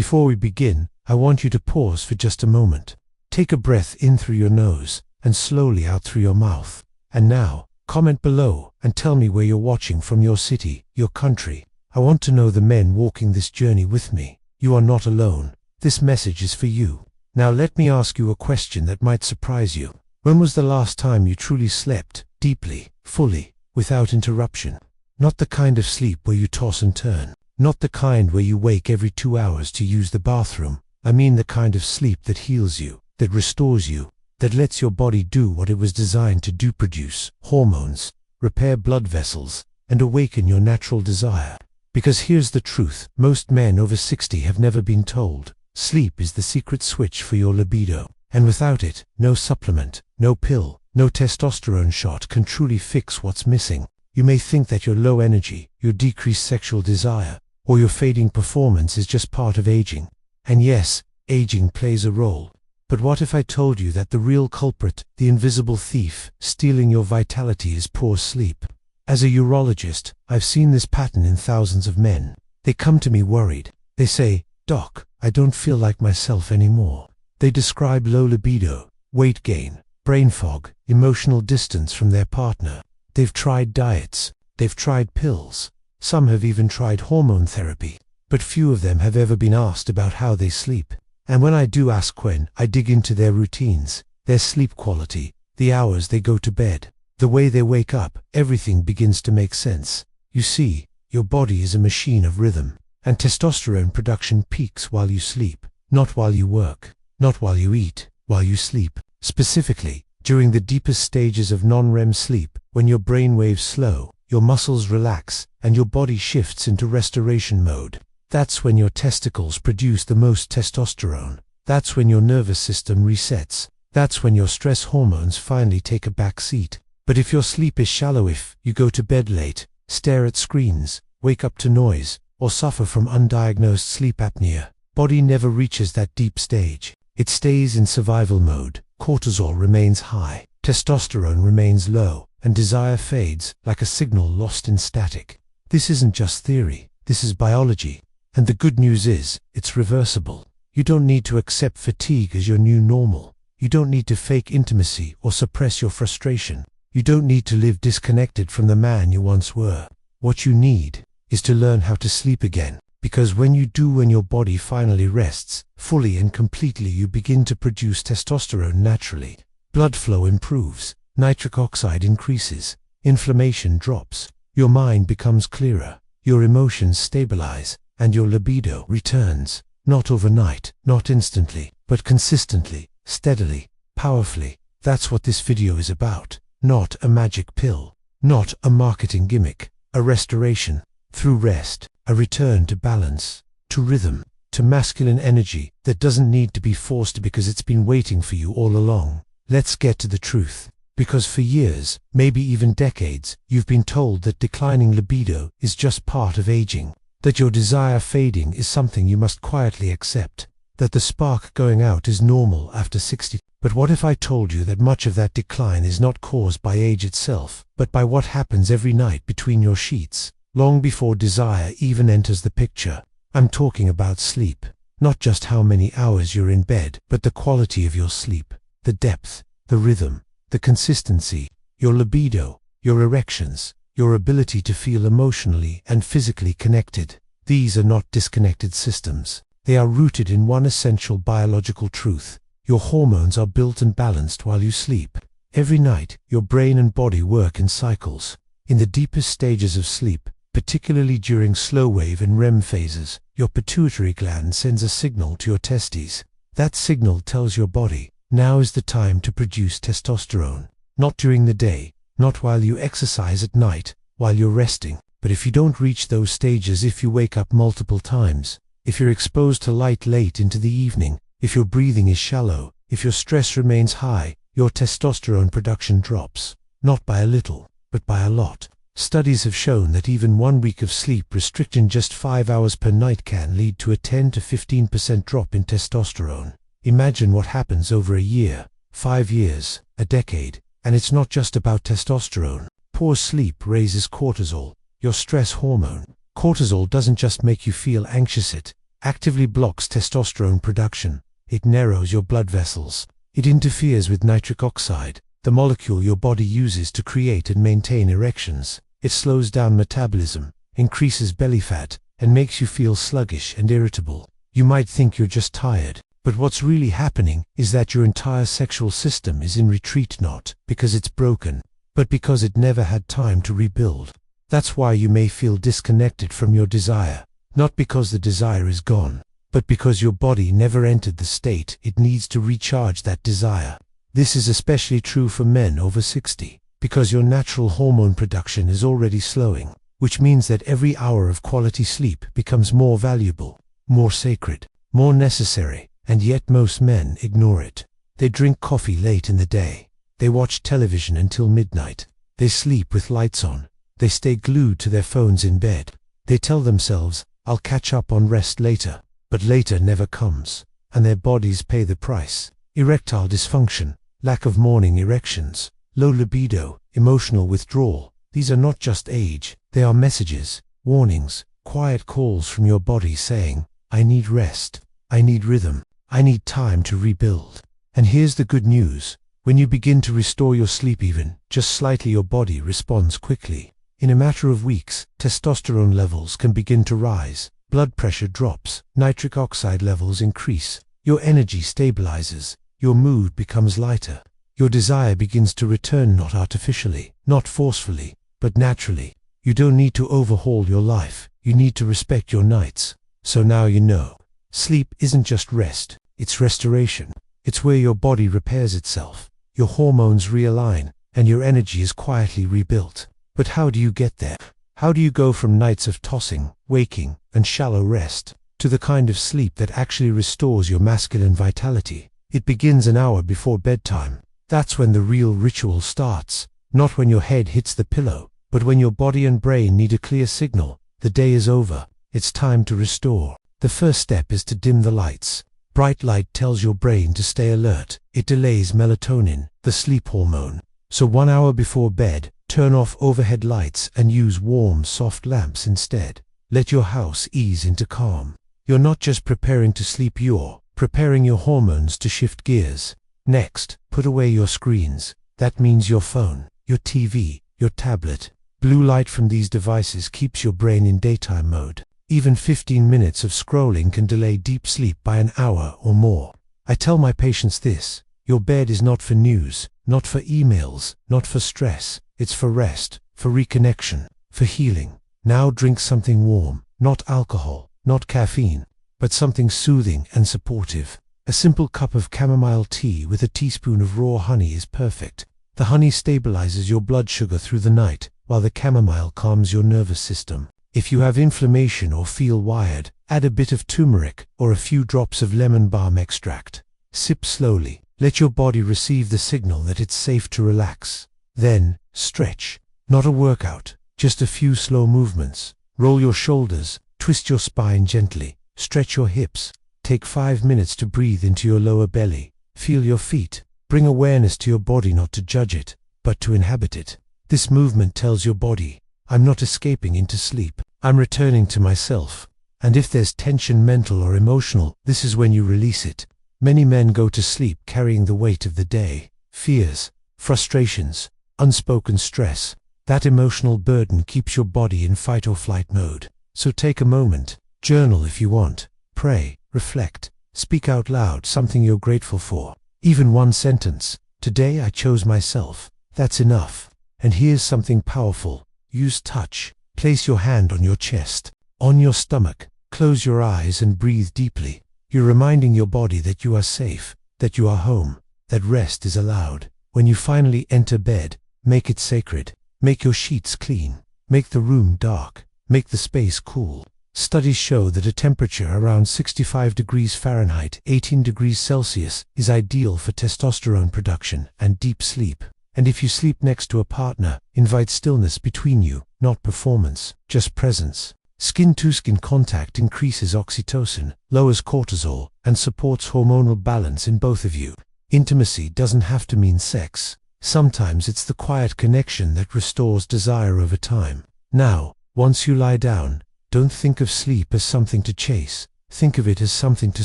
Before we begin, I want you to pause for just a moment. Take a breath in through your nose and slowly out through your mouth. And now, comment below and tell me where you're watching from, your city, your country. I want to know the men walking this journey with me. You are not alone. This message is for you. Now let me ask you a question that might surprise you. When was the last time you truly slept, deeply, fully, without interruption? Not the kind of sleep where you toss and turn. Not the kind where you wake every 2 hours to use the bathroom. I mean the kind of sleep that heals you, that restores you, that lets your body do what it was designed to do: produce hormones, repair blood vessels, and awaken your natural desire. Because here's the truth, most men over 60 have never been told. Sleep is the secret switch for your libido, and without it, no supplement, no pill, no testosterone shot can truly fix what's missing. You may think that your low energy, your decreased sexual desire, or your fading performance is just part of aging. And yes, aging plays a role. But what if I told you that the real culprit, the invisible thief, stealing your vitality is poor sleep? As a urologist, I've seen this pattern in thousands of men. They come to me worried. They say, "Doc, I don't feel like myself anymore." They describe low libido, weight gain, brain fog, emotional distance from their partner. They've tried diets, they've tried pills, some have even tried hormone therapy, but few of them have ever been asked about how they sleep. And when I do ask, when I dig into their routines, their sleep quality, the hours they go to bed, the way they wake up, everything begins to make sense. You see, your body is a machine of rhythm, and testosterone production peaks while you sleep, not while you work, not while you eat, while you sleep. Specifically, during the deepest stages of non-REM sleep, when your brain waves slow, your muscles relax, and your body shifts into restoration mode. That's when your testicles produce the most testosterone. That's when your nervous system resets. That's when your stress hormones finally take a back seat. But if your sleep is shallow, if you go to bed late, stare at screens, wake up to noise, or suffer from undiagnosed sleep apnea, body never reaches that deep stage. It stays in survival mode. Cortisol remains high, testosterone remains low, and desire fades like a signal lost in static. This isn't just theory, this is biology. And the good news is, it's reversible. You don't need to accept fatigue as your new normal. You don't need to fake intimacy or suppress your frustration. You don't need to live disconnected from the man you once were. What you need is to learn how to sleep again. Because when you do, when your body finally rests, fully and completely, you begin to produce testosterone naturally. Blood flow improves, nitric oxide increases, inflammation drops, your mind becomes clearer, your emotions stabilize, and your libido returns. Not overnight, not instantly, but consistently, steadily, powerfully. That's what this video is about. Not a magic pill, not a marketing gimmick, a restoration. Through rest, a return to balance, to rhythm, to masculine energy that doesn't need to be forced because it's been waiting for you all along. Let's get to the truth. Because for years, maybe even decades, you've been told that declining libido is just part of aging, that your desire fading is something you must quietly accept, that the spark going out is normal after 60. But what if I told you that much of that decline is not caused by age itself, but by what happens every night between your sheets? Long before desire even enters the picture. I'm talking about sleep. Not just how many hours you're in bed, but the quality of your sleep, the depth, the rhythm, the consistency, your libido, your erections, your ability to feel emotionally and physically connected. These are not disconnected systems. They are rooted in one essential biological truth. Your hormones are built and balanced while you sleep. Every night, your brain and body work in cycles. In the deepest stages of sleep, particularly during slow wave and REM phases, your pituitary gland sends a signal to your testes. That signal tells your body, now is the time to produce testosterone. Not during the day, not while you exercise at night, while you're resting. But if you don't reach those stages, if you wake up multiple times, if you're exposed to light late into the evening, if your breathing is shallow, if your stress remains high, your testosterone production drops. Not by a little, but by a lot. Studies have shown that even 1 week of sleep restriction, just 5 hours per night, can lead to a 10 to 15% drop in testosterone. Imagine what happens over a year, 5 years, a decade. And it's not just about testosterone. Poor sleep raises cortisol, your stress hormone. Cortisol doesn't just make you feel anxious, it actively blocks testosterone production. It narrows your blood vessels. It interferes with nitric oxide, the molecule your body uses to create and maintain erections. It slows down metabolism, increases belly fat, and makes you feel sluggish and irritable. You might think you're just tired, but what's really happening is that your entire sexual system is in retreat, not because it's broken, but because it never had time to rebuild. That's why you may feel disconnected from your desire, not because the desire is gone, but because your body never entered the state it needs to recharge that desire. This is especially true for men over 60, because your natural hormone production is already slowing, which means that every hour of quality sleep becomes more valuable, more sacred, more necessary. And yet most men ignore it. They drink coffee late in the day. They watch television until midnight. They sleep with lights on. They stay glued to their phones in bed. They tell themselves, "I'll catch up on rest later." But later never comes, and their bodies pay the price. Erectile dysfunction, lack of morning erections, low libido, emotional withdrawal. These are not just age. They are messages, warnings, quiet calls from your body saying, "I need rest. I need rhythm. I need time to rebuild." And here's the good news. When you begin to restore your sleep even just slightly, your body responds quickly. In a matter of weeks, testosterone levels can begin to rise, blood pressure drops, nitric oxide levels increase, your energy stabilizes, your mood becomes lighter. Your desire begins to return, not artificially, not forcefully, but naturally. You don't need to overhaul your life, you need to respect your nights. So now you know. Sleep isn't just rest. It's restoration. It's where your body repairs itself, your hormones realign, and your energy is quietly rebuilt. But how do you get there? How do you go from nights of tossing, waking, and shallow rest, to the kind of sleep that actually restores your masculine vitality? It begins an hour before bedtime. That's when the real ritual starts, not when your head hits the pillow, but when your body and brain need a clear signal. The day is over. It's time to restore. The first step is to dim the lights. Bright light tells your brain to stay alert. It delays melatonin, the sleep hormone. So 1 hour before bed, turn off overhead lights and use warm, soft lamps instead. Let your house ease into calm. You're not just preparing to sleep, you're preparing your hormones to shift gears. Next, put away your screens. That means your phone, your TV, your tablet. Blue light from these devices keeps your brain in daytime mode. Even 15 minutes of scrolling can delay deep sleep by an hour or more. I tell my patients this: your bed is not for news, not for emails, not for stress. It's for rest, for reconnection, for healing. Now drink something warm, not alcohol, not caffeine, but something soothing and supportive. A simple cup of chamomile tea with a teaspoon of raw honey is perfect. The honey stabilizes your blood sugar through the night, while the chamomile calms your nervous system. If you have inflammation or feel wired, add a bit of turmeric or a few drops of lemon balm extract. Sip slowly. Let your body receive the signal that it's safe to relax. Then, stretch. Not a workout, just a few slow movements. Roll your shoulders, twist your spine gently, stretch your hips. Take 5 minutes to breathe into your lower belly. Feel your feet. Bring awareness to your body, not to judge it, but to inhabit it. This movement tells your body, I'm not escaping into sleep. I'm returning to myself. And if there's tension, mental or emotional, this is when you release it. Many men go to sleep carrying the weight of the day, fears, frustrations, unspoken stress. That emotional burden keeps your body in fight or flight mode. So take a moment, journal if you want, pray, reflect, speak out loud something you're grateful for. Even one sentence, "Today I chose myself." That's enough. And here's something powerful. Use touch. Place your hand on your chest, on your stomach. Close your eyes and breathe deeply. You're reminding your body that you are safe, that you are home, that rest is allowed. When you finally enter bed, make it sacred. Make your sheets clean. Make the room dark. Make the space cool. Studies show that a temperature around 65 degrees Fahrenheit, 18 degrees Celsius, is ideal for testosterone production and deep sleep. And if you sleep next to a partner, invite stillness between you, not performance, just presence. Skin-to-skin contact increases oxytocin, lowers cortisol, and supports hormonal balance in both of you. Intimacy doesn't have to mean sex. Sometimes it's the quiet connection that restores desire over time. Now, once you lie down, don't think of sleep as something to chase. Think of it as something to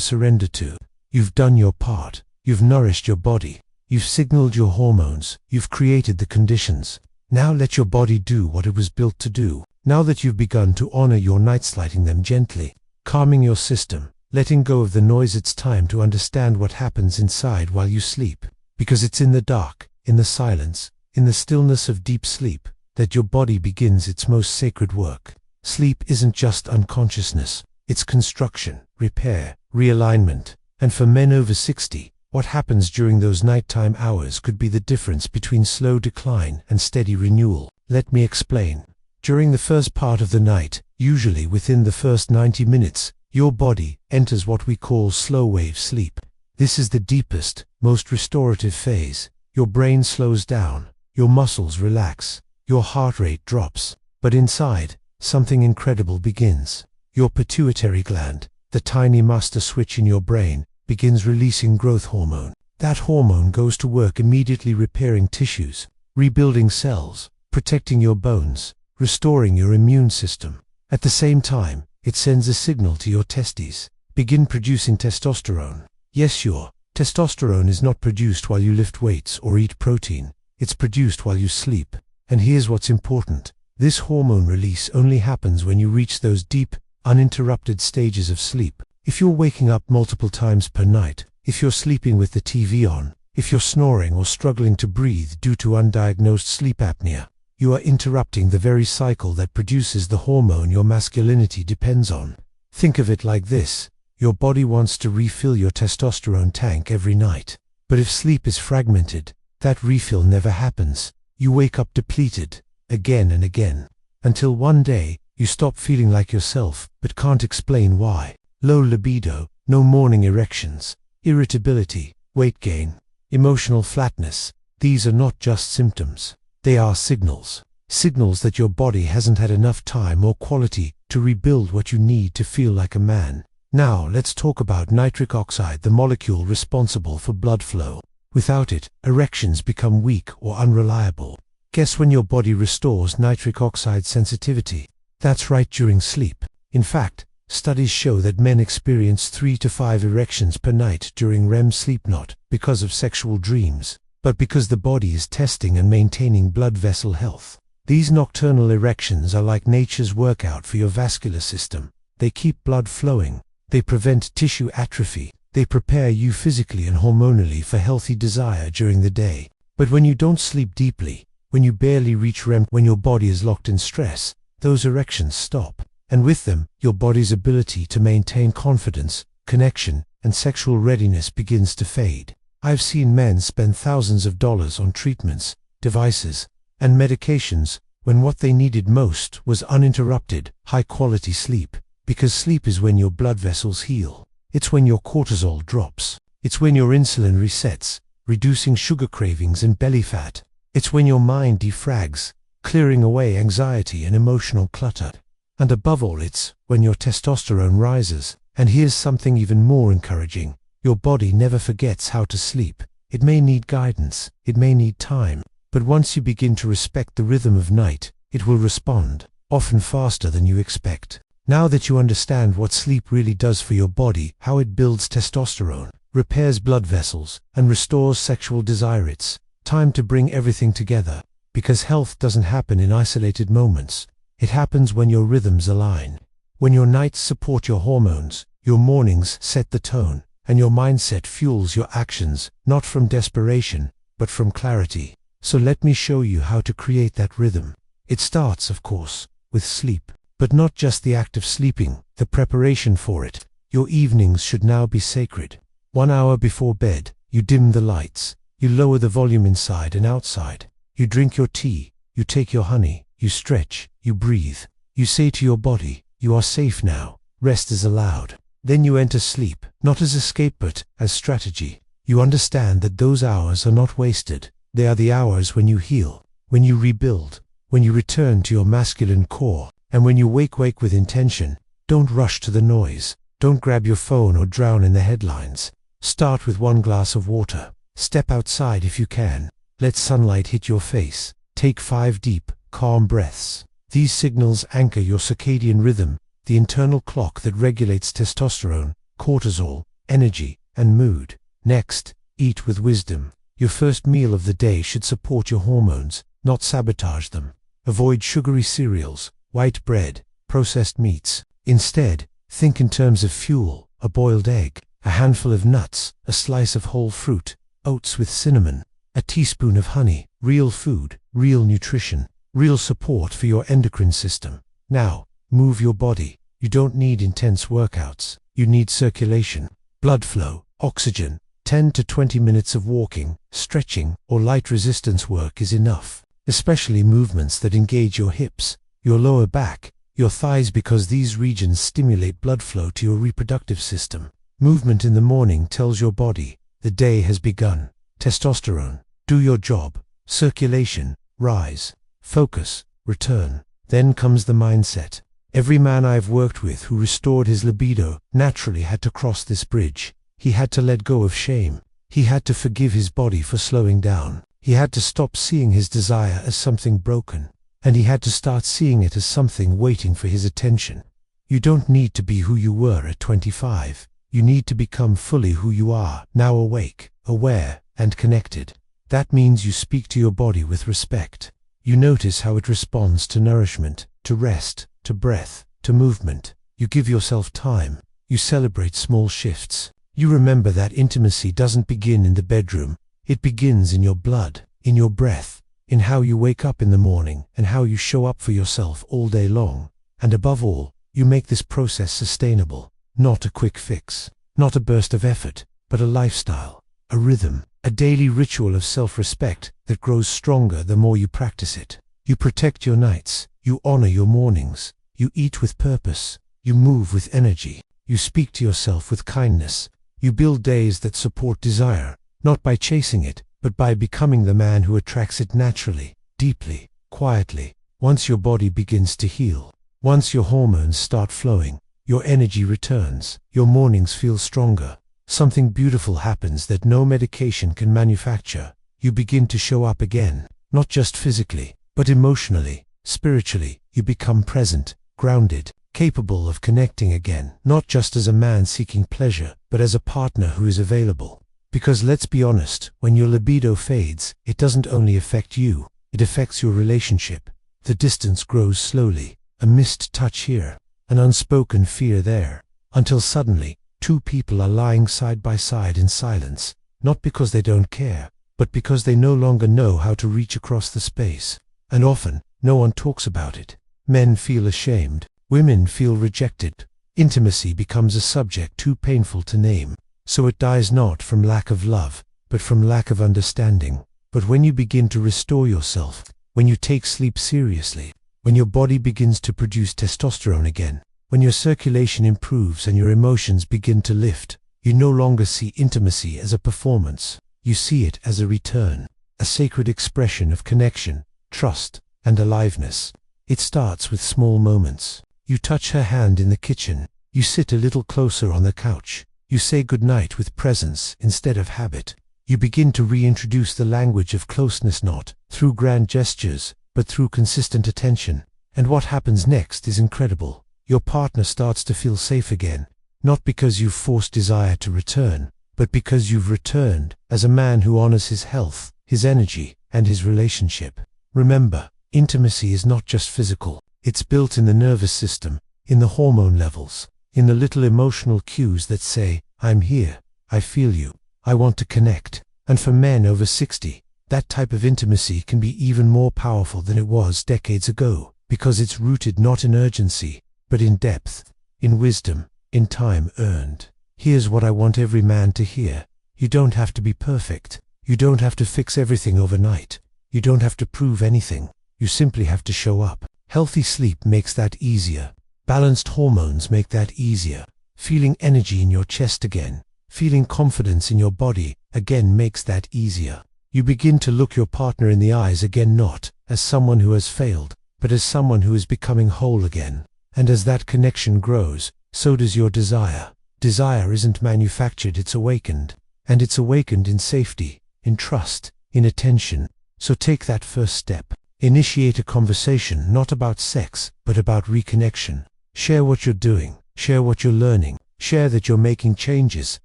surrender to. You've done your part. You've nourished your body. You've signaled your hormones. You've created the conditions. Now let your body do what it was built to do. Now that you've begun to honor your nights, lighting them gently, calming your system, letting go of the noise, it's time to understand what happens inside while you sleep. Because it's in the dark, in the silence, in the stillness of deep sleep, that your body begins its most sacred work. Sleep isn't just unconsciousness. It's construction, repair, realignment. And for men over 60, what happens during those nighttime hours could be the difference between slow decline and steady renewal. Let me explain. During the first part of the night, usually within the first 90 minutes, your body enters what we call slow wave sleep. This is the deepest, most restorative phase. Your brain slows down, your muscles relax, your heart rate drops. But inside, something incredible begins. Your pituitary gland, the tiny master switch in your brain, begins releasing growth hormone. That hormone goes to work immediately, repairing tissues, rebuilding cells, protecting your bones, restoring your immune system. At the same time, it sends a signal to your testes. Begin producing testosterone. Yes, your testosterone is not produced while you lift weights or eat protein. It's produced while you sleep. And here's what's important. This hormone release only happens when you reach those deep, uninterrupted stages of sleep. If you're waking up multiple times per night, if you're sleeping with the TV on, if you're snoring or struggling to breathe due to undiagnosed sleep apnea, you are interrupting the very cycle that produces the hormone your masculinity depends on. Think of it like this. Your body wants to refill your testosterone tank every night. But if sleep is fragmented, that refill never happens. You wake up depleted, again and again, until one day, you stop feeling like yourself, but can't explain why. Low libido, no morning erections, irritability, weight gain, emotional flatness. These are not just symptoms. They are signals. Signals that your body hasn't had enough time or quality to rebuild what you need to feel like a man. Now let's talk about nitric oxide, the molecule responsible for blood flow. Without it, erections become weak or unreliable. Guess when your body restores nitric oxide sensitivity? That's right, during sleep. In fact, studies show that men experience 3 to 5 erections per night during REM sleep, not because of sexual dreams, but because the body is testing and maintaining blood vessel health. These nocturnal erections are like nature's workout for your vascular system. They keep blood flowing. They prevent tissue atrophy. They prepare you physically and hormonally for healthy desire during the day. But when you don't sleep deeply, when you barely reach REM, when your body is locked in stress, those erections stop. And with them, your body's ability to maintain confidence, connection, and sexual readiness begins to fade. I've seen men spend thousands of dollars on treatments, devices, and medications when what they needed most was uninterrupted, high-quality sleep. Because sleep is when your blood vessels heal. It's when your cortisol drops. It's when your insulin resets, reducing sugar cravings and belly fat. It's when your mind defrags, clearing away anxiety and emotional clutter. And above all, it's when your testosterone rises. And here's something even more encouraging. Your body never forgets how to sleep. It may need guidance, it may need time, but once you begin to respect the rhythm of night, it will respond, often faster than you expect. Now that you understand what sleep really does for your body, how it builds testosterone, repairs blood vessels, and restores sexual desire, it's time to bring everything together. Because health doesn't happen in isolated moments. It happens when your rhythms align. When your nights support your hormones, your mornings set the tone, and your mindset fuels your actions, not from desperation, but from clarity. So let me show you how to create that rhythm. It starts, of course, with sleep. But not just the act of sleeping, the preparation for it. Your evenings should now be sacred. 1 hour before bed, you dim the lights. You lower the volume inside and outside. You drink your tea. You take your honey. You stretch. You breathe. You say to your body, you are safe now. Rest is allowed. Then you enter sleep, not as escape but as strategy. You understand that those hours are not wasted. They are the hours when you heal, when you rebuild, when you return to your masculine core. And when you wake with intention. Don't rush to the noise. Don't grab your phone or drown in the headlines. Start with 1 glass of water. Step outside if you can. Let sunlight hit your face. Take 5 deep, calm breaths. These signals anchor your circadian rhythm. the internal clock that regulates testosterone, cortisol, energy, and mood. Next, eat with wisdom. Your first meal of the day should support your hormones, not sabotage them. Avoid sugary cereals, white bread, processed meats. Instead, think in terms of fuel: a boiled egg, a handful of nuts, a slice of whole fruit, oats with cinnamon, a teaspoon of honey. Real food, real nutrition, real support for your endocrine system. Now, move your body. You don't need intense workouts. You need circulation, blood flow, oxygen. 10 to 20 minutes of walking, stretching, or light resistance work is enough, especially movements that engage your hips, your lower back, your thighs, because these regions stimulate blood flow to your reproductive system. Movement in the morning tells your body the day has begun. Testosterone, do your job. Circulation, rise. Focus, return. Then comes the mindset. Every man I've worked with who restored his libido naturally had to cross this bridge. He had to let go of shame. He had to forgive his body for slowing down. He had to stop seeing his desire as something broken, and he had to start seeing it as something waiting for his attention. You don't need to be who you were at 25. You need to become fully who you are, now awake, aware, and connected. That means you speak to your body with respect. You notice how it responds to nourishment, to rest, to breath, to movement. You give yourself time. You celebrate small shifts. You remember that intimacy doesn't begin in the bedroom. It begins in your blood, in your breath, in how you wake up in the morning, and how you show up for yourself all day long. And above all, you make this process sustainable. Not a quick fix, not a burst of effort, but a lifestyle, a rhythm, a daily ritual of self-respect that grows stronger the more you practice it. You protect your nights. You honor your mornings. You eat with purpose. You move with energy. You speak to yourself with kindness. You build days that support desire, not by chasing it, but by becoming the man who attracts it naturally, deeply, quietly. Once your body begins to heal, once your hormones start flowing, your energy returns, your mornings feel stronger. Something beautiful happens that no medication can manufacture. You begin to show up again, not just physically, but emotionally, spiritually. You become present, grounded, capable of connecting again, not just as a man seeking pleasure, but as a partner who is available. Because let's be honest, when your libido fades, it doesn't only affect you, it affects your relationship. The distance grows slowly, a missed touch here, an unspoken fear there, until suddenly, two people are lying side by side in silence, not because they don't care, but because they no longer know how to reach across the space. And often, no one talks about it. Men feel ashamed. Women feel rejected. Intimacy becomes a subject too painful to name. So it dies not from lack of love, but from lack of understanding. But when you begin to restore yourself, when you take sleep seriously, when your body begins to produce testosterone again, when your circulation improves and your emotions begin to lift, you no longer see intimacy as a performance. You see it as a return, a sacred expression of connection, trust, and aliveness. It starts with small moments. You touch her hand in the kitchen. You sit a little closer on the couch. You say goodnight with presence instead of habit. You begin to reintroduce the language of closeness, not through grand gestures, but through consistent attention. And what happens next is incredible. Your partner starts to feel safe again, not because you've forced desire to return, but because you've returned as a man who honors his health, his energy, and his relationship. Remember, intimacy is not just physical. It's built in the nervous system, in the hormone levels, in the little emotional cues that say, I'm here, I feel you, I want to connect. And for men over 60, that type of intimacy can be even more powerful than it was decades ago, because it's rooted not in urgency, but in depth, in wisdom, in time earned. Here's what I want every man to hear. You don't have to be perfect. You don't have to fix everything overnight. You don't have to prove anything. You simply have to show up. Healthy sleep makes that easier. Balanced hormones make that easier. Feeling energy in your chest again, feeling confidence in your body again makes that easier. You begin to look your partner in the eyes again, not as someone who has failed, but as someone who is becoming whole again. And as that connection grows, so does your desire. Desire isn't manufactured, it's awakened. And it's awakened in safety, in trust, in attention. So take that first step. Initiate a conversation not about sex, but about reconnection. Share what you're doing, share what you're learning, share that you're making changes,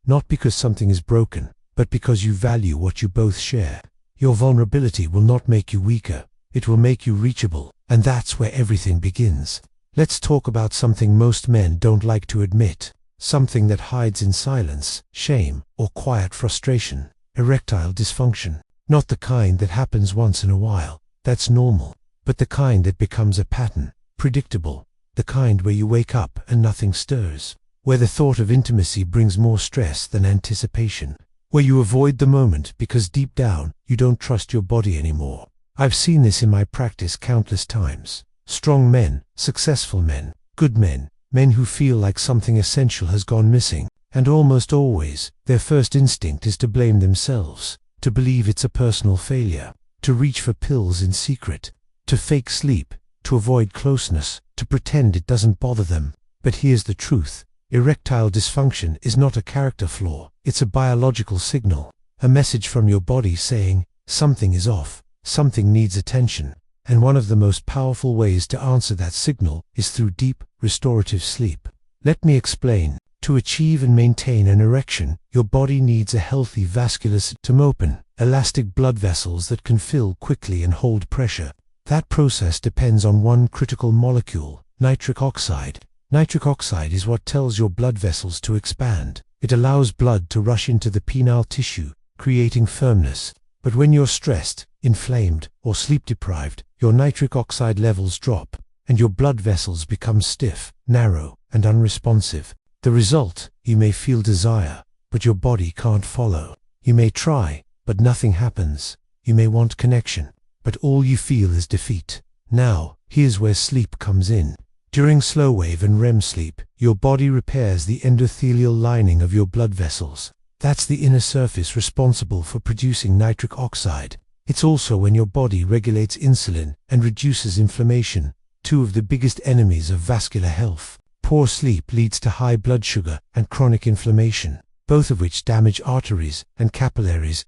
not because something is broken, but because you value what you both share. Your vulnerability will not make you weaker, it will make you reachable, and that's where everything begins. Let's talk about something most men don't like to admit, something that hides in silence, shame, or quiet frustration: erectile dysfunction. Not the kind that happens once in a while, that's normal, but the kind that becomes a pattern, predictable, the kind where you wake up and nothing stirs, where the thought of intimacy brings more stress than anticipation, where you avoid the moment because deep down you don't trust your body anymore. I've seen this in my practice countless times. Strong men, successful men, good men, men who feel like something essential has gone missing, and almost always, their first instinct is to blame themselves, to believe it's a personal failure, to reach for pills in secret, to fake sleep, to avoid closeness, to pretend it doesn't bother them. But here's the truth: erectile dysfunction is not a character flaw, it's a biological signal, a message from your body saying, something is off, something needs attention. And one of the most powerful ways to answer that signal is through deep, restorative sleep. Let me explain. To achieve and maintain an erection, your body needs a healthy vascular system, open, elastic blood vessels that can fill quickly and hold pressure. That process depends on one critical molecule, nitric oxide. Nitric oxide is what tells your blood vessels to expand. It allows blood to rush into the penile tissue, creating firmness. But when you're stressed, inflamed, or sleep-deprived, your nitric oxide levels drop, and your blood vessels become stiff, narrow, and unresponsive. The result: you may feel desire, but your body can't follow. You may try, but nothing happens. You may want connection, but all you feel is defeat. Now, here's where sleep comes in. During slow wave and REM sleep, your body repairs the endothelial lining of your blood vessels. That's the inner surface responsible for producing nitric oxide. It's also when your body regulates insulin and reduces inflammation, two of the biggest enemies of vascular health. Poor sleep leads to high blood sugar and chronic inflammation, both of which damage arteries and capillaries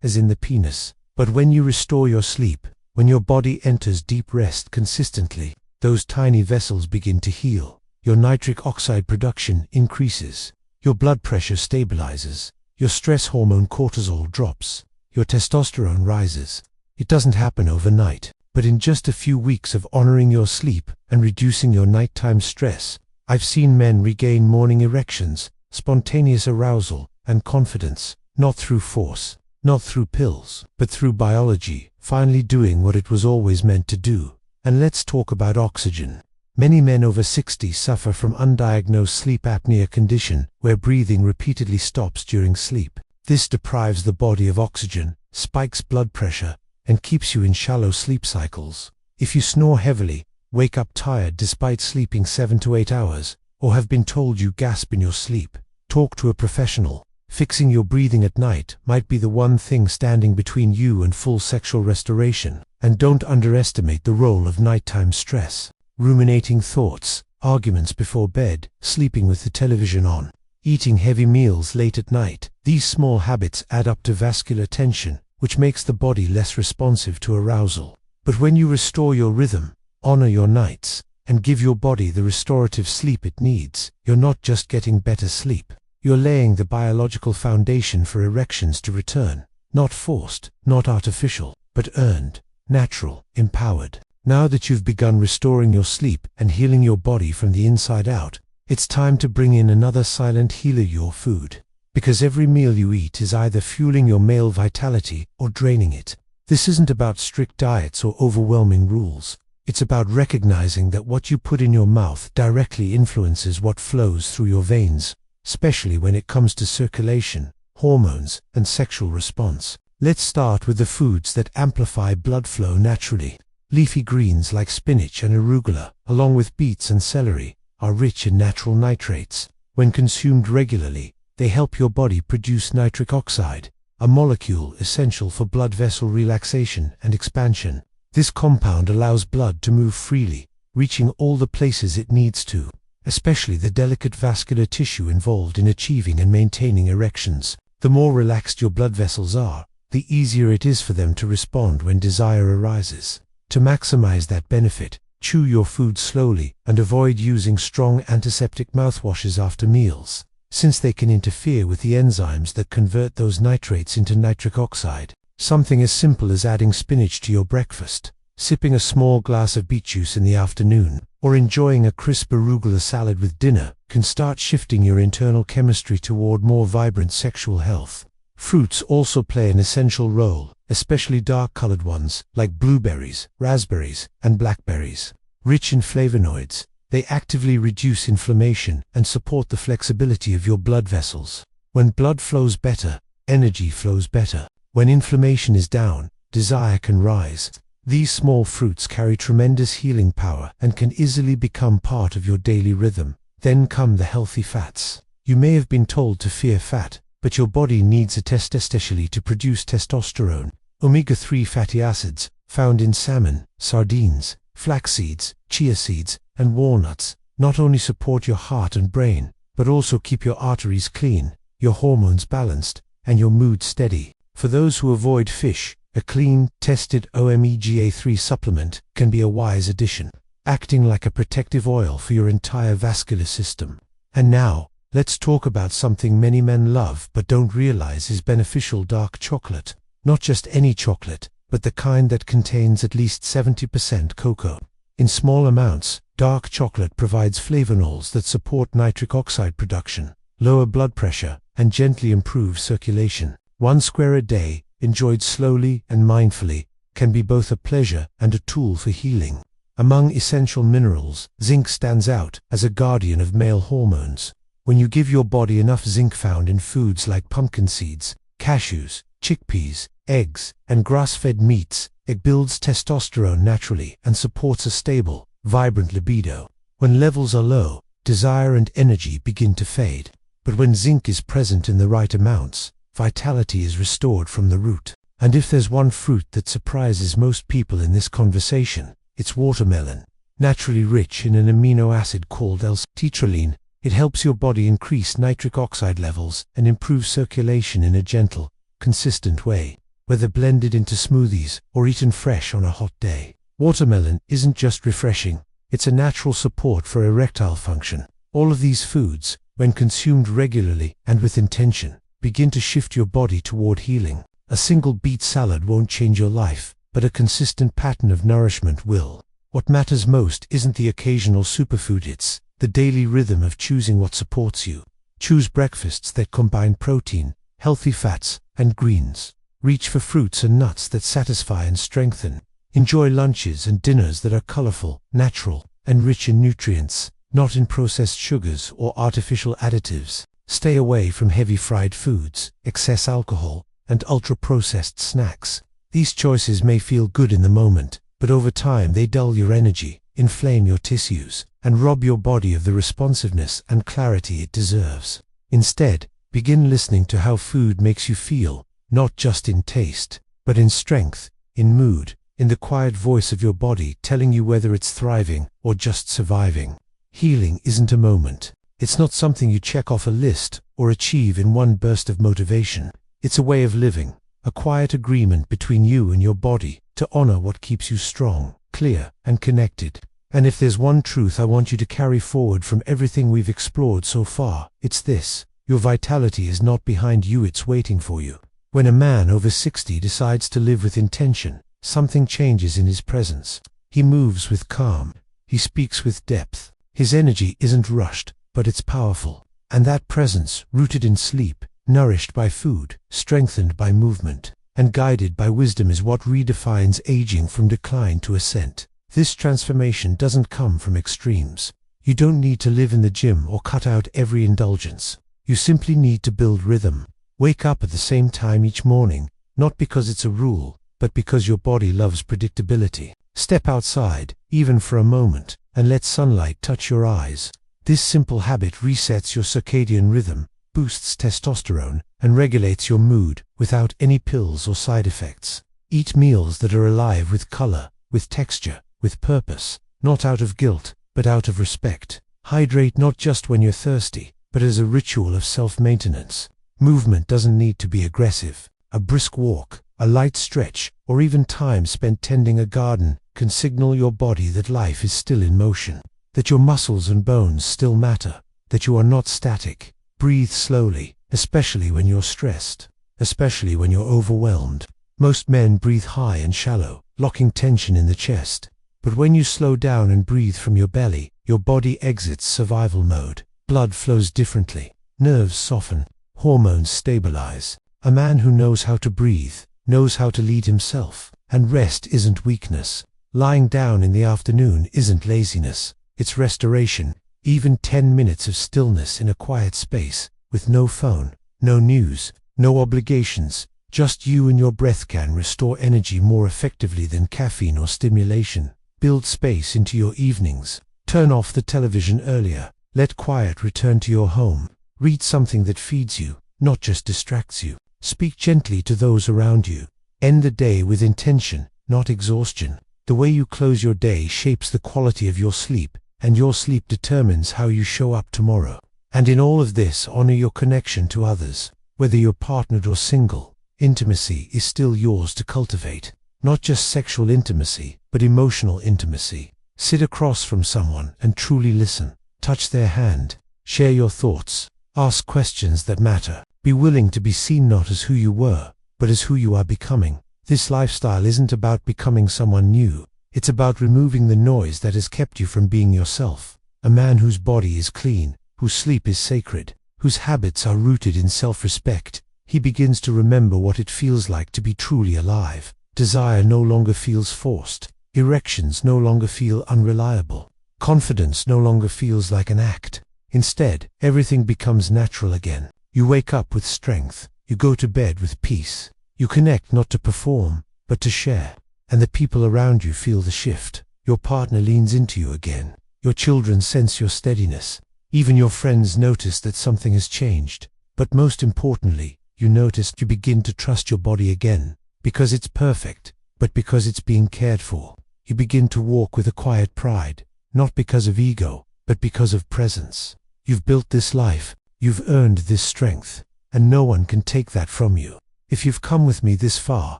as in the penis. But when you restore your sleep, when your body enters deep rest consistently, those tiny vessels begin to heal. Your nitric oxide production increases. Your blood pressure stabilizes. Your stress hormone cortisol drops. Your testosterone rises. It doesn't happen overnight, but in just a few weeks of honoring your sleep and reducing your nighttime stress, I've seen men regain morning erections, spontaneous arousal, and confidence, not through force, not through pills, but through biology, finally doing what it was always meant to do. And let's talk about oxygen. Many men over 60 suffer from undiagnosed sleep apnea condition, where breathing repeatedly stops during sleep. This deprives the body of oxygen, spikes blood pressure, and keeps you in shallow sleep cycles. If you snore heavily, wake up tired despite sleeping 7 to 8 hours, or have been told you gasp in your sleep, talk to a professional. Fixing your breathing at night might be the one thing standing between you and full sexual restoration. And don't underestimate the role of nighttime stress. Ruminating thoughts, arguments before bed, sleeping with the television on, eating heavy meals late at night. These small habits add up to vascular tension, which makes the body less responsive to arousal. But when you restore your rhythm, honor your nights, and give your body the restorative sleep it needs, you're not just getting better sleep. You're laying the biological foundation for erections to return. Not forced, not artificial, but earned, natural, empowered. Now that you've begun restoring your sleep and healing your body from the inside out, it's time to bring in another silent healer: your food. Because every meal you eat is either fueling your male vitality or draining it. This isn't about strict diets or overwhelming rules. It's about recognizing that what you put in your mouth directly influences what flows through your veins, especially when it comes to circulation, hormones, and sexual response. Let's start with the foods that amplify blood flow naturally. Leafy greens like spinach and arugula, along with beets and celery, are rich in natural nitrates. When consumed regularly, they help your body produce nitric oxide, a molecule essential for blood vessel relaxation and expansion. This compound allows blood to move freely, reaching all the places it needs to, especially the delicate vascular tissue involved in achieving and maintaining erections. The more relaxed your blood vessels are, the easier it is for them to respond when desire arises. To maximize that benefit, Chew your food slowly and avoid using strong antiseptic mouthwashes after meals, since they can interfere with the enzymes that convert those nitrates into nitric oxide. Something as simple as adding spinach to your breakfast, sipping a small glass of beet juice in the afternoon, or enjoying a crisp arugula salad with dinner can start shifting your internal chemistry toward more vibrant sexual health. Fruits also play an essential role, especially dark-colored ones like blueberries, raspberries, and blackberries. Rich in flavonoids, they actively reduce inflammation and support the flexibility of your blood vessels. When blood flows better, energy flows better. When inflammation is down, desire can rise. These small fruits carry tremendous healing power and can easily become part of your daily rhythm. Then come the healthy fats. You may have been told to fear fat, but your body needs a test especially to produce testosterone. Omega-3 fatty acids, found in salmon, sardines, flax seeds, chia seeds, and walnuts, not only support your heart and brain, but also keep your arteries clean, your hormones balanced, and your mood steady. For those who avoid fish, a clean, tested omega-3 supplement can be a wise addition, acting like a protective oil for your entire vascular system. And now, let's talk about something many men love but don't realize is beneficial: dark chocolate. Not just any chocolate, but the kind that contains at least 70% cocoa. In small amounts, dark chocolate provides flavonols that support nitric oxide production, lower blood pressure, and gently improve circulation. 1 square a day, enjoyed slowly and mindfully, can be both a pleasure and a tool for healing. Among essential minerals, zinc stands out as a guardian of male hormones. When you give your body enough zinc found in foods like pumpkin seeds, cashews, chickpeas, eggs, and grass-fed meats, it builds testosterone naturally and supports a stable, vibrant libido. When levels are low, desire and energy begin to fade. But when zinc is present in the right amounts, vitality is restored from the root. And if there's one fruit that surprises most people in this conversation, it's watermelon. Naturally rich in an amino acid called l-arginine, it helps your body increase nitric oxide levels and improve circulation in a gentle, consistent way. Whether blended into smoothies or eaten fresh on a hot day, watermelon isn't just refreshing, it's a natural support for erectile function. All of these foods, when consumed regularly and with intention, begin to shift your body toward healing. A single beet salad won't change your life, but a consistent pattern of nourishment will. What matters most isn't the occasional superfood, it's the daily rhythm of choosing what supports you. Choose breakfasts that combine protein, healthy fats, and greens. Reach for fruits and nuts that satisfy and strengthen. Enjoy lunches and dinners that are colorful, natural, and rich in nutrients, not in processed sugars or artificial additives. Stay away from heavy fried foods, excess alcohol, and ultra-processed snacks. These choices may feel good in the moment, but over time they dull your energy, inflame your tissues, and rob your body of the responsiveness and clarity it deserves. Instead, begin listening to how food makes you feel, not just in taste, but in strength, in mood, in the quiet voice of your body telling you whether it's thriving or just surviving. Healing isn't a moment. It's not something you check off a list or achieve in one burst of motivation. It's a way of living, a quiet agreement between you and your body to honor what keeps you strong, clear, and connected. And if there's one truth I want you to carry forward from everything we've explored so far, it's this: your vitality is not behind you, it's waiting for you. When a man over 60 decides to live with intention, something changes in his presence. He moves with calm. He speaks with depth. His energy isn't rushed, but it's powerful. And that presence, rooted in sleep, nourished by food, strengthened by movement, and guided by wisdom, is what redefines aging from decline to ascent. This transformation doesn't come from extremes. You don't need to live in the gym or cut out every indulgence. You simply need to build rhythm. Wake up at the same time each morning, not because it's a rule, but because your body loves predictability. Step outside, even for a moment, and let sunlight touch your eyes. This simple habit resets your circadian rhythm, boosts testosterone, and regulates your mood without any pills or side effects. Eat meals that are alive with color, with texture, with purpose, not out of guilt, but out of respect. Hydrate not just when you're thirsty, but as a ritual of self-maintenance. Movement doesn't need to be aggressive. A brisk walk, a light stretch, or even time spent tending a garden can signal your body that life is still in motion, that your muscles and bones still matter, that you are not static. Breathe slowly, especially when you're stressed, especially when you're overwhelmed. Most men breathe high and shallow, locking tension in the chest. But when you slow down and breathe from your belly, your body exits survival mode. Blood flows differently, nerves soften, hormones stabilize. A man who knows how to breathe, knows how to lead himself. And rest isn't weakness. Lying down in the afternoon isn't laziness. It's restoration. Even 10 minutes of stillness in a quiet space, with no phone, no news, no obligations, just you and your breath can restore energy more effectively than caffeine or stimulation. Build space into your evenings. Turn off the television earlier. Let quiet return to your home. Read something that feeds you, not just distracts you. Speak gently to those around you. End the day with intention, not exhaustion. The way you close your day shapes the quality of your sleep, and your sleep determines how you show up tomorrow. And in all of this, honor your connection to others. Whether you're partnered or single, intimacy is still yours to cultivate. Not just sexual intimacy, but emotional intimacy. Sit across from someone and truly listen. Touch their hand. Share your thoughts. Ask questions that matter. Be willing to be seen not as who you were, but as who you are becoming. This lifestyle isn't about becoming someone new. It's about removing the noise that has kept you from being yourself. A man whose body is clean, whose sleep is sacred, whose habits are rooted in self-respect, he begins to remember what it feels like to be truly alive. Desire no longer feels forced. Erections no longer feel unreliable. Confidence no longer feels like an act. Instead, everything becomes natural again. You wake up with strength. You go to bed with peace. You connect not to perform, but to share. And the people around you feel the shift. Your partner leans into you again. Your children sense your steadiness. Even your friends notice that something has changed. But most importantly, you notice you begin to trust your body again. Because it's perfect, but because it's being cared for. You begin to walk with a quiet pride. Not because of ego, but because of presence. You've built this life. You've earned this strength, and no one can take that from you. If you've come with me this far,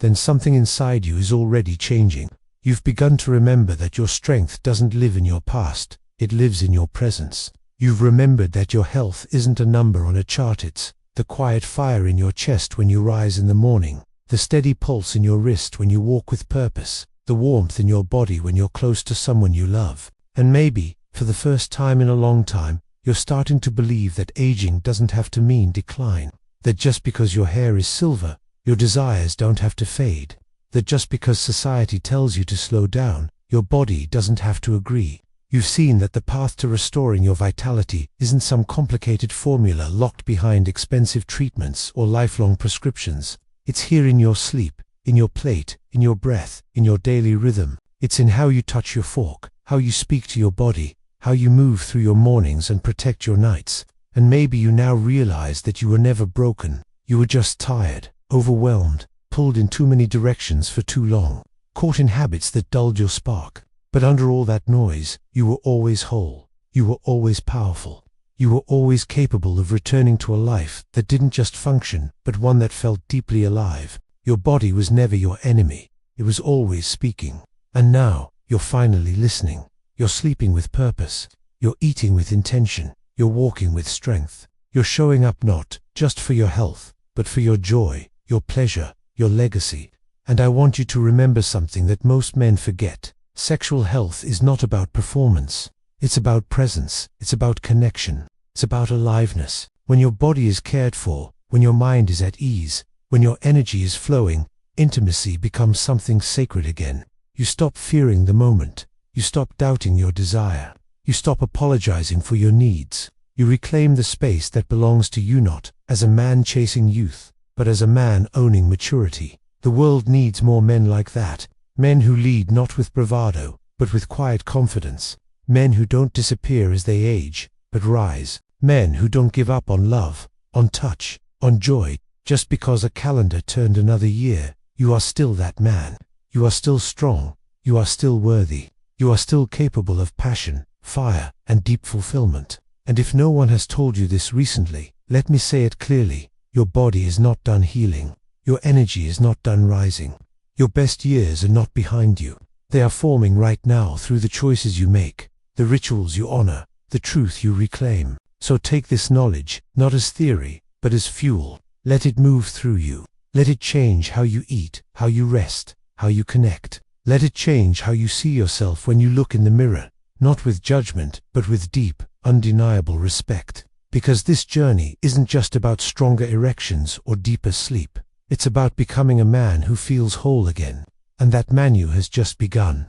then something inside you is already changing. You've begun to remember that your strength doesn't live in your past, it lives in your presence. You've remembered that your health isn't a number on a chart, it's the quiet fire in your chest when you rise in the morning, the steady pulse in your wrist when you walk with purpose, the warmth in your body when you're close to someone you love. And maybe, for the first time in a long time, you're starting to believe that aging doesn't have to mean decline. That just because your hair is silver, your desires don't have to fade. That just because society tells you to slow down, your body doesn't have to agree. You've seen that the path to restoring your vitality isn't some complicated formula locked behind expensive treatments or lifelong prescriptions. It's here in your sleep, in your plate, in your breath, in your daily rhythm. It's in how you touch your fork, how you speak to your body, how you move through your mornings and protect your nights. And maybe you now realize that you were never broken. You were just tired, overwhelmed, pulled in too many directions for too long, caught in habits that dulled your spark. But under all that noise, you were always whole. You were always powerful. You were always capable of returning to a life that didn't just function, but one that felt deeply alive. Your body was never your enemy. It was always speaking. And now, you're finally listening. You're sleeping with purpose. You're eating with intention. You're walking with strength. You're showing up not just for your health, but for your joy, your pleasure, your legacy. And I want you to remember something that most men forget. Sexual health is not about performance. It's about presence. It's about connection. It's about aliveness. When your body is cared for, when your mind is at ease, when your energy is flowing, intimacy becomes something sacred again. You stop fearing the moment. You stop doubting your desire. You stop apologizing for your needs. You reclaim the space that belongs to you not as a man chasing youth, but as a man owning maturity. The world needs more men like that. Men who lead not with bravado, but with quiet confidence. Men who don't disappear as they age, but rise. Men who don't give up on love, on touch, on joy, just because a calendar turned another year. You are still that man. You are still strong. You are still worthy. You are still capable of passion, fire, and deep fulfillment. And if no one has told you this recently, let me say it clearly. Your body is not done healing. Your energy is not done rising. Your best years are not behind you. They are forming right now through the choices you make, the rituals you honor, the truth you reclaim. So take this knowledge, not as theory, but as fuel. Let it move through you. Let it change how you eat, how you rest, how you connect. Let it change how you see yourself when you look in the mirror, not with judgment, but with deep, undeniable respect. Because this journey isn't just about stronger erections or deeper sleep. It's about becoming a man who feels whole again. And that menu has just begun.